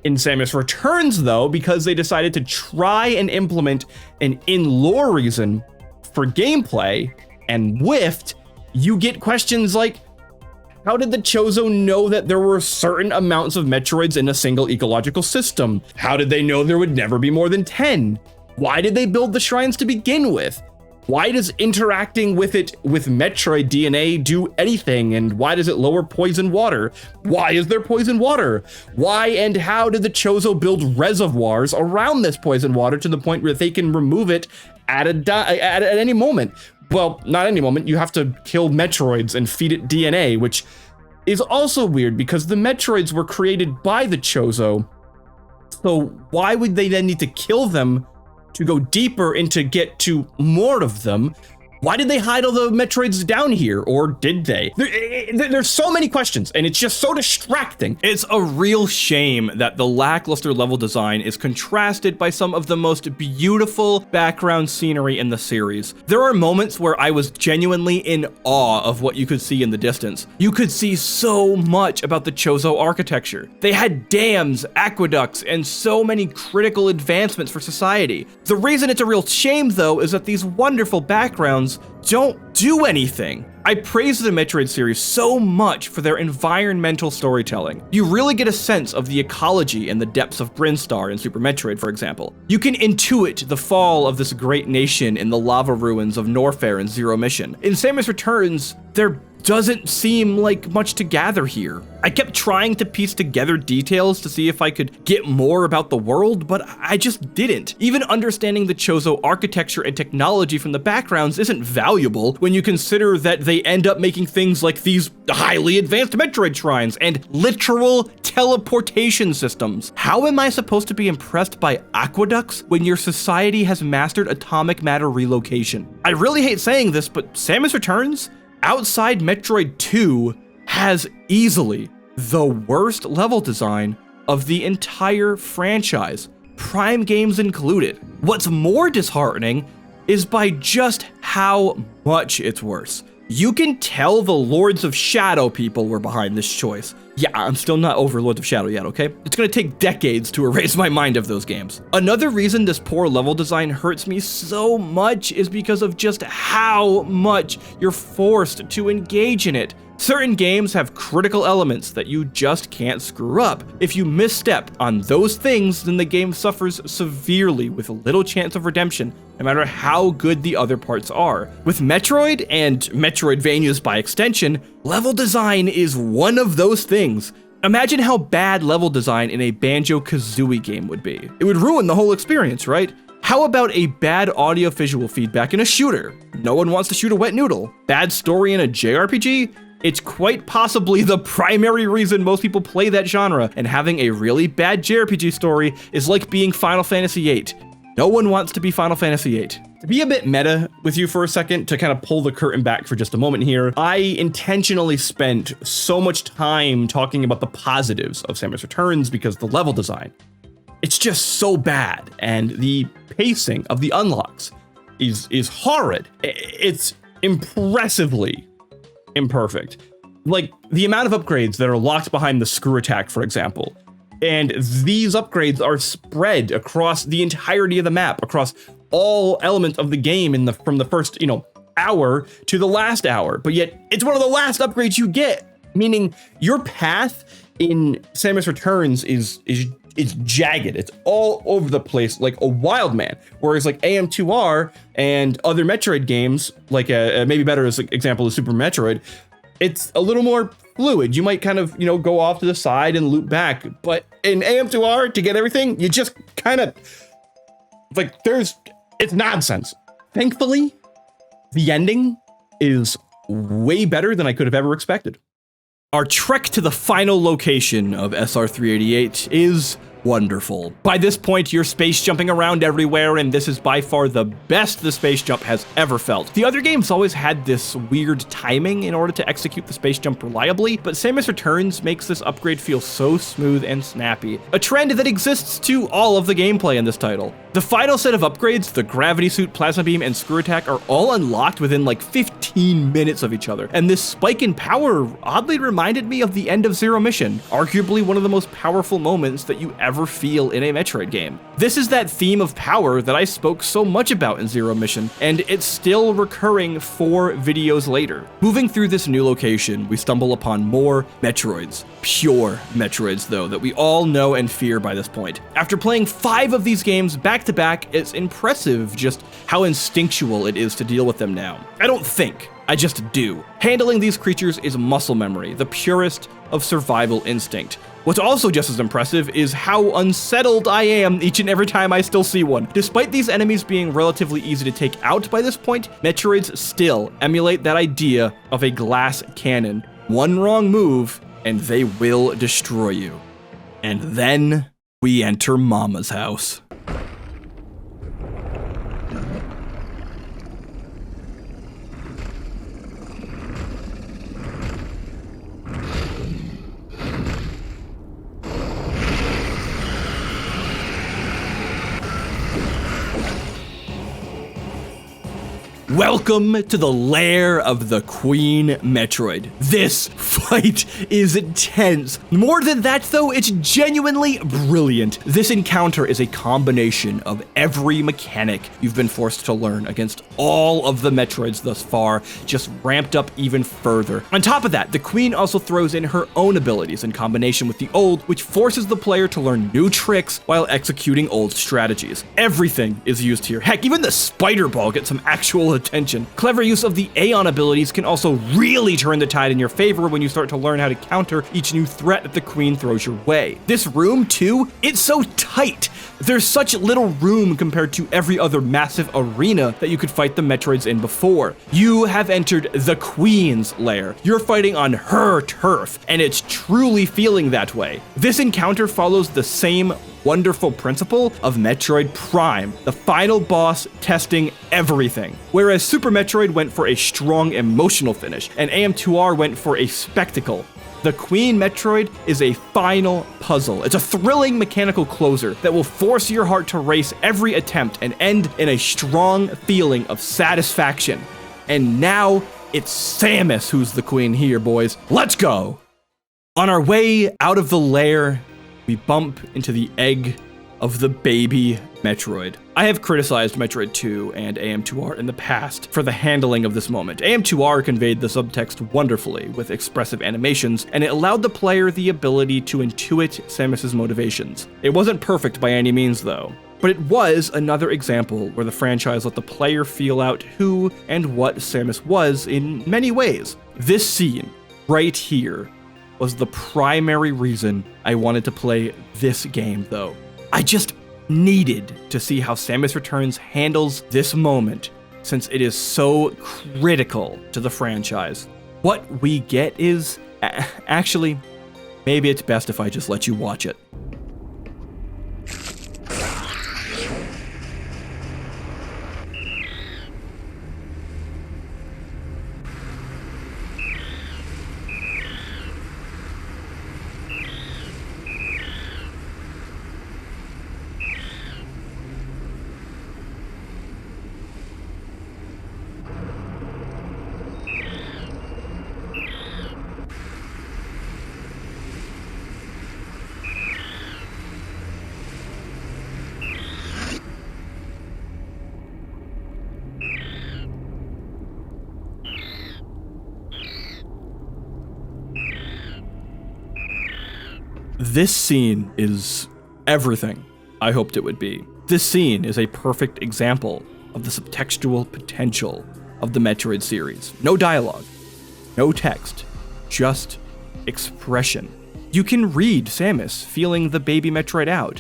In Samus Returns, though, because they decided to try and implement an in-lore reason for gameplay and whiffed, you get questions like, how did the Chozo know that there were certain amounts of Metroids in a single ecological system? How did they know there would never be more than 10? Why did they build the shrines to begin with? Why does interacting with it with Metroid DNA do anything? And why does it lower poison water? Why is there poison water? Why and how did the Chozo build reservoirs around this poison water to the point where they can remove it at any moment? Well, not any moment, you have to kill Metroids and feed it DNA, which is also weird because the Metroids were created by the Chozo. So why would they then need to kill them to go deeper and to get to more of them? Why did they hide all the Metroids down here, or did they? There's so many questions, and it's just so distracting. It's a real shame that the lackluster level design is contrasted by some of the most beautiful background scenery in the series. There are moments where I was genuinely in awe of what you could see in the distance. You could see so much about the Chozo architecture. They had dams, aqueducts, and so many critical advancements for society. The reason it's a real shame, though, is that these wonderful backgrounds don't do anything. I praise the Metroid series so much for their environmental storytelling. You really get a sense of the ecology and the depths of Brinstar in Super Metroid, for example. You can intuit the fall of this great nation in the lava ruins of Norfair and Zero Mission. In Samus Returns, there doesn't seem like much to gather here. I kept trying to piece together details to see if I could get more about the world, but I just didn't. Even understanding the Chozo architecture and technology from the backgrounds isn't valuable when you consider that they end up making things like these highly advanced Metroid shrines and literal teleportation systems. How am I supposed to be impressed by aqueducts when your society has mastered atomic matter relocation? I really hate saying this, but Samus Returns, outside Metroid 2, has easily the worst level design of the entire franchise, Prime games included. What's more disheartening is by just how much it's worse. You can tell the Lords of Shadow people were behind this choice. Yeah, I'm still not over Lords of Shadow yet, okay? It's gonna take decades to erase my mind of those games. Another reason this poor level design hurts me so much is because of just how much you're forced to engage in it. Certain games have critical elements that you just can't screw up. If you misstep on those things, then the game suffers severely with little chance of redemption, no matter how good the other parts are. With Metroid, and Metroidvanias by extension, level design is one of those things. Imagine how bad level design in a Banjo-Kazooie game would be. It would ruin the whole experience, right? How about a bad audio-visual feedback in a shooter? No one wants to shoot a wet noodle. Bad story in a JRPG? It's quite possibly the primary reason most people play that genre, and having a really bad JRPG story is like being Final Fantasy VIII. No one wants to be Final Fantasy VIII. To be a bit meta with you for a second, to kind of pull the curtain back for just a moment here, I intentionally spent so much time talking about the positives of Samus Returns because the level design, it's just so bad, and the pacing of the unlocks is horrid. It's impressively imperfect. Like the amount of upgrades that are locked behind the screw attack, for example. And these upgrades are spread across the entirety of the map, across all elements of the game from the first, hour to the last hour. But yet it's one of the last upgrades you get, meaning your path in Samus Returns is jagged. It's all over the place like a wild man. Whereas like AM2R and other Metroid games, like maybe better as an example is Super Metroid, it's a little more fluid. You might kind of, go off to the side and loop back. But in AM2R, to get everything, you just kind of, it's nonsense. Thankfully, the ending is way better than I could have ever expected. Our trek to the final location of SR388 is wonderful. By this point, you're space jumping around everywhere, and this is by far the best the space jump has ever felt. The other games always had this weird timing in order to execute the space jump reliably, but Samus Returns makes this upgrade feel so smooth and snappy, a trend that exists to all of the gameplay in this title. The final set of upgrades, the Gravity Suit, Plasma Beam, and Screw Attack, are all unlocked within like 15 minutes of each other, and this spike in power oddly reminded me of the end of Zero Mission, arguably one of the most powerful moments that you ever feel in a Metroid game. This is that theme of power that I spoke so much about in Zero Mission, and it's still recurring 4 videos later. Moving through this new location, we stumble upon more Metroids. Pure Metroids, though, that we all know and fear by this point. After playing 5 of these games back to back, it's impressive just how instinctual it is to deal with them now. I don't think, I just do. Handling these creatures is muscle memory, the purest of survival instinct. What's also just as impressive is how unsettled I am each and every time I still see one. Despite these enemies being relatively easy to take out by this point, Metroids still emulate that idea of a glass cannon. One wrong move, and they will destroy you. And then we enter Mama's house. Welcome to the lair of the Queen Metroid. This fight is intense. More than that though, it's genuinely brilliant. This encounter is a combination of every mechanic you've been forced to learn against all of the Metroids thus far, just ramped up even further. On top of that, the Queen also throws in her own abilities in combination with the old, which forces the player to learn new tricks while executing old strategies. Everything is used here. Heck, even the spider ball gets some actual attention. Clever use of the Aeon abilities can also really turn the tide in your favor when you start to learn how to counter each new threat that the Queen throws your way. This room, too, it's so tight. There's such little room compared to every other massive arena that you could fight the Metroids in before. You have entered the Queen's lair. You're fighting on her turf, and it's truly feeling that way. This encounter follows the same wonderful principle of Metroid Prime, the final boss testing everything. Whereas Super Metroid went for a strong emotional finish, and AM2R went for a spectacle, the Queen Metroid is a final puzzle. It's a thrilling mechanical closer that will force your heart to race every attempt and end in a strong feeling of satisfaction. And now it's Samus who's the Queen here, boys. Let's go! On our way out of the lair, we bump into the egg of the baby Metroid. I have criticized Metroid 2 and AM2R in the past for the handling of this moment. AM2R conveyed the subtext wonderfully with expressive animations, and it allowed the player the ability to intuit Samus's motivations. It wasn't perfect by any means though, but it was another example where the franchise let the player feel out who and what Samus was in many ways. This scene, right here, was the primary reason I wanted to play this game though. I just needed to see how Samus Returns handles this moment, since it is so critical to the franchise. What we get is, actually, maybe it's best if I just let you watch it. This scene is everything I hoped it would be. This scene is a perfect example of the subtextual potential of the Metroid series. No dialogue, no text, just expression. You can read Samus feeling the baby Metroid out.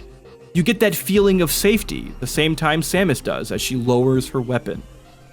You get that feeling of safety the same time Samus does as she lowers her weapon.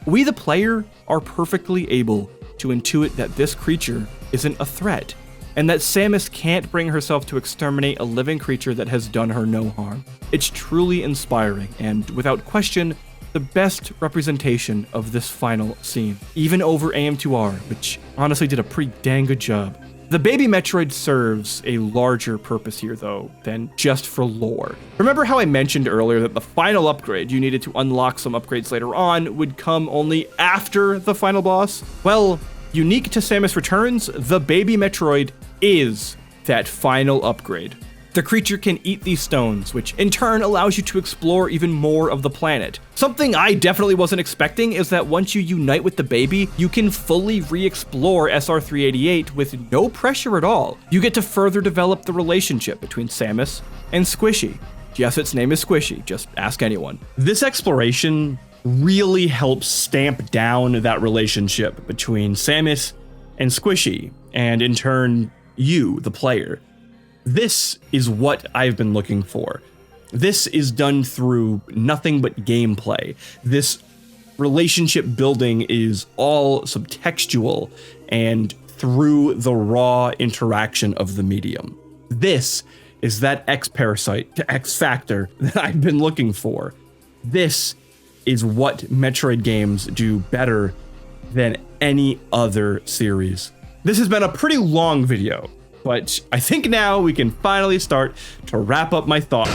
We, the player, are perfectly able to intuit that this creature isn't a threat, and that Samus can't bring herself to exterminate a living creature that has done her no harm. It's truly inspiring, and without question, the best representation of this final scene, even over AM2R, which honestly did a pretty dang good job. The baby Metroid serves a larger purpose here though, than just for lore. Remember how I mentioned earlier that the final upgrade you needed to unlock some upgrades later on would come only after the final boss? Well, unique to Samus Returns, the baby Metroid is that final upgrade. The creature can eat these stones, which in turn allows you to explore even more of the planet. Something I definitely wasn't expecting is that once you unite with the baby, you can fully re-explore SR388 with no pressure at all. You get to further develop the relationship between Samus and Squishy. Yes, its name is Squishy, just ask anyone. This exploration really helps stamp down that relationship between Samus and Squishy, and in turn, you, the player. This is what I've been looking for. This is done through nothing but gameplay. This relationship building is all subtextual and through the raw interaction of the medium. This is that X-Parasite to X-Factor that I've been looking for. This is what Metroid games do better than any other series. This has been a pretty long video, but I think now we can finally start to wrap up my thoughts.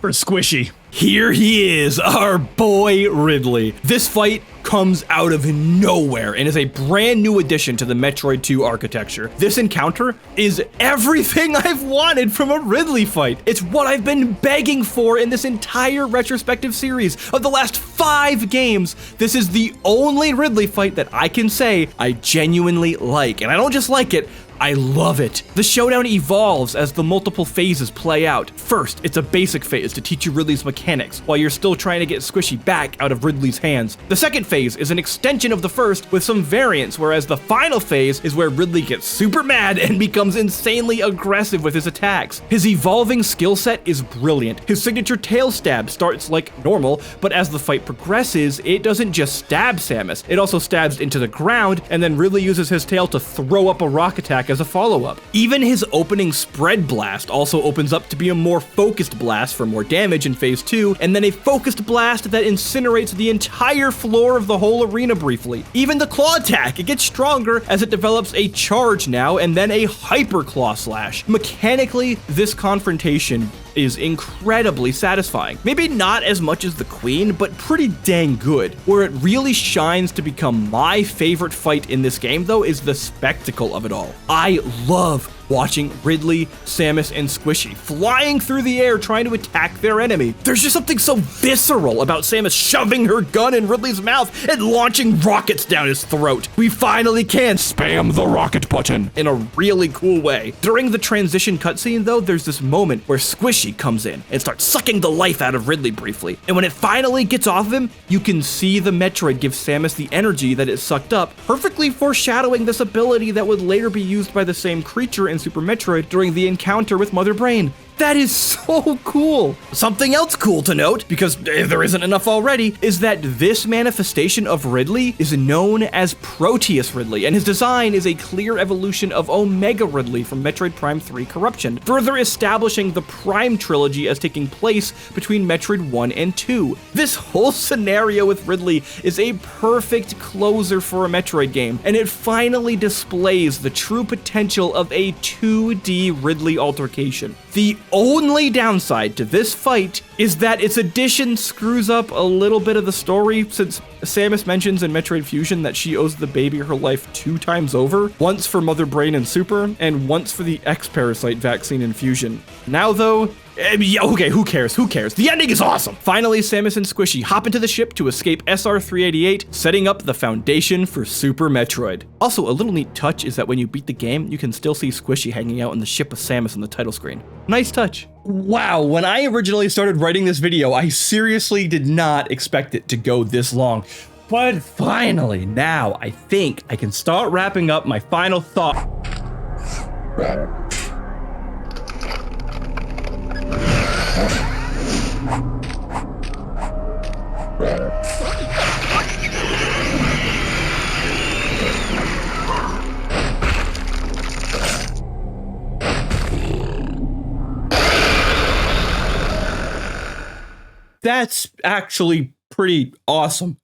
For Squishy. Here he is, our boy Ridley. This fight comes out of nowhere and is a brand new addition to the Metroid 2 architecture. This encounter is everything I've wanted from a Ridley fight. It's what I've been begging for in this entire retrospective series. Of the last 5 games, this is the only Ridley fight that I can say I genuinely like. And I don't just like it, I love it. The showdown evolves as the multiple phases play out. First, it's a basic phase to teach you Ridley's mechanics, while you're still trying to get Squishy back out of Ridley's hands. The second phase is an extension of the first with some variants, whereas the final phase is where Ridley gets super mad and becomes insanely aggressive with his attacks. His evolving skill set is brilliant. His signature tail stab starts like normal, but as the fight progresses, it doesn't just stab Samus, it also stabs into the ground, and then Ridley uses his tail to throw up a rock attack as a follow-up. Even his opening spread blast also opens up to be a more focused blast for more damage in phase 2, and then a focused blast that incinerates the entire floor of the whole arena briefly. Even the claw attack, it gets stronger as it develops a charge now and then a hyper claw slash. Mechanically, this confrontation is incredibly satisfying. Maybe not as much as the Queen, but pretty dang good. Where it really shines to become my favorite fight in this game, though, is the spectacle of it all. I love watching Ridley, Samus, and Squishy flying through the air trying to attack their enemy. There's just something so visceral about Samus shoving her gun in Ridley's mouth and launching rockets down his throat. We finally can spam the rocket button in a really cool way. During the transition cutscene, though, there's this moment where Squishy comes in and starts sucking the life out of Ridley briefly. And when it finally gets off of him, you can see the Metroid give Samus the energy that it sucked up, perfectly foreshadowing this ability that would later be used by the same creature in Super Metroid during the encounter with Mother Brain. That is so cool. Something else cool to note, because there isn't enough already, is that this manifestation of Ridley is known as Proteus Ridley, and his design is a clear evolution of Omega Ridley from Metroid Prime 3 Corruption, further establishing the Prime trilogy as taking place between Metroid 1 and 2. This whole scenario with Ridley is a perfect closer for a Metroid game, and it finally displays the true potential of a 2D Ridley altercation. The only downside to this fight is that its addition screws up a little bit of the story, since Samus mentions in Metroid Fusion that she owes the baby her life 2 times over, once for Mother Brain in Super, and once for the X-Parasite vaccine in Fusion. Now though, okay, who cares? The ending is awesome! Finally, Samus and Squishy hop into the ship to escape SR-388, setting up the foundation for Super Metroid. Also, a little neat touch is that when you beat the game, you can still see Squishy hanging out in the ship with Samus on the title screen. Nice touch. Wow, when I originally started writing this video, I seriously did not expect it to go this long. But finally, now I think I can start wrapping up my final thought. That's actually pretty awesome.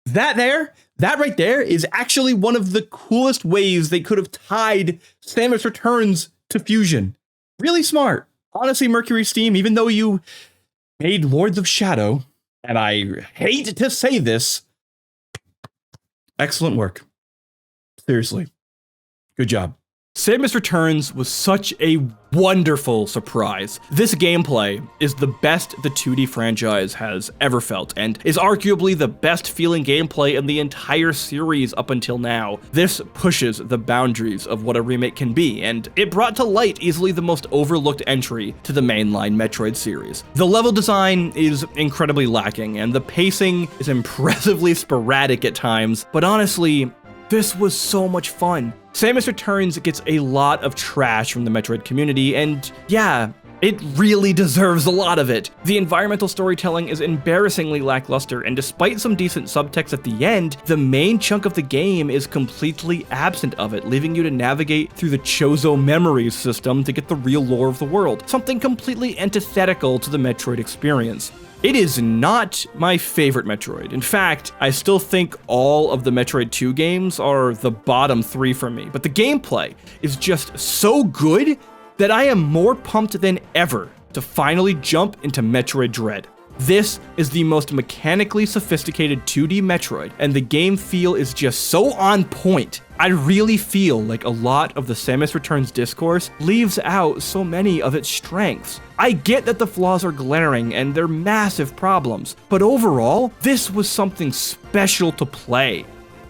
That right there is actually one of the coolest ways they could have tied Samus Returns to Fusion. Really smart. Honestly, Mercury Steam, even though you made Lords of Shadow, and I hate to say this, excellent work. Seriously. Good job. Samus Returns was such a wonderful surprise. This gameplay is the best the 2D franchise has ever felt, and is arguably the best feeling gameplay in the entire series up until now. This pushes the boundaries of what a remake can be, and it brought to light easily the most overlooked entry to the mainline Metroid series. The level design is incredibly lacking, and the pacing is impressively sporadic at times, but honestly, this was so much fun. Samus Returns gets a lot of trash from the Metroid community, and yeah, it really deserves a lot of it. The environmental storytelling is embarrassingly lackluster, and despite some decent subtext at the end, the main chunk of the game is completely absent of it, leaving you to navigate through the Chozo Memories system to get the real lore of the world, something completely antithetical to the Metroid experience. It is not my favorite Metroid. In fact, I still think all of the Metroid 2 games are the bottom 3 for me, but the gameplay is just so good that I am more pumped than ever to finally jump into Metroid Dread. This is the most mechanically sophisticated 2D Metroid, and the game feel is just so on point. I really feel like a lot of the Samus Returns discourse leaves out so many of its strengths. I get that the flaws are glaring and they're massive problems, but overall, this was something special to play.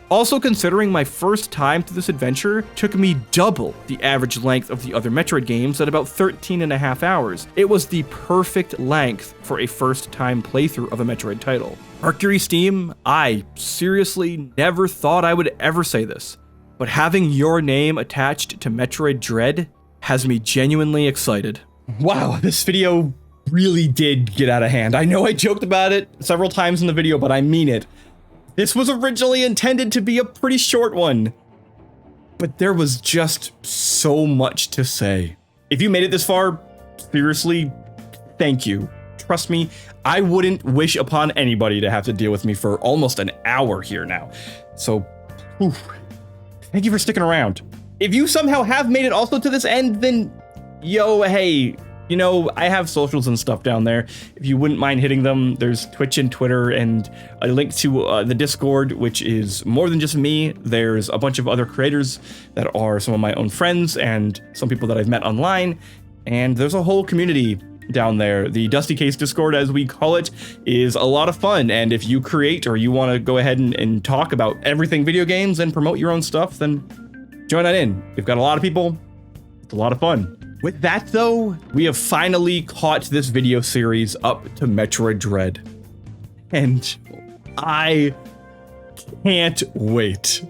Also, considering my first time through this adventure took me double the average length of the other Metroid games at about 13.5 hours, it was the perfect length for a first-time playthrough of a Metroid title. Mercury Steam, I seriously never thought I would ever say this, but having your name attached to Metroid Dread has me genuinely excited. Wow, this video really did get out of hand. I know I joked about it several times in the video, but I mean it. This was originally intended to be a pretty short one, but there was just so much to say. If you made it this far, seriously, thank you. Trust me, I wouldn't wish upon anybody to have to deal with me for almost an hour here now. So, thank you for sticking around. If you somehow have made it also to this end, then hey, you know, I have socials and stuff down there. If you wouldn't mind hitting them, there's Twitch and Twitter, and a link to the Discord, which is more than just me. There's a bunch of other creators that are some of my own friends and some people that I've met online, and there's a whole community down there. The Dusty Case Discord, as we call it, is a lot of fun, and if you create or you want to go ahead and talk about everything video games and promote your own stuff, then join that in. We've got a lot of people. It's a lot of fun. With that, though, we have finally caught this video series up to Metroid Dread, and I can't wait.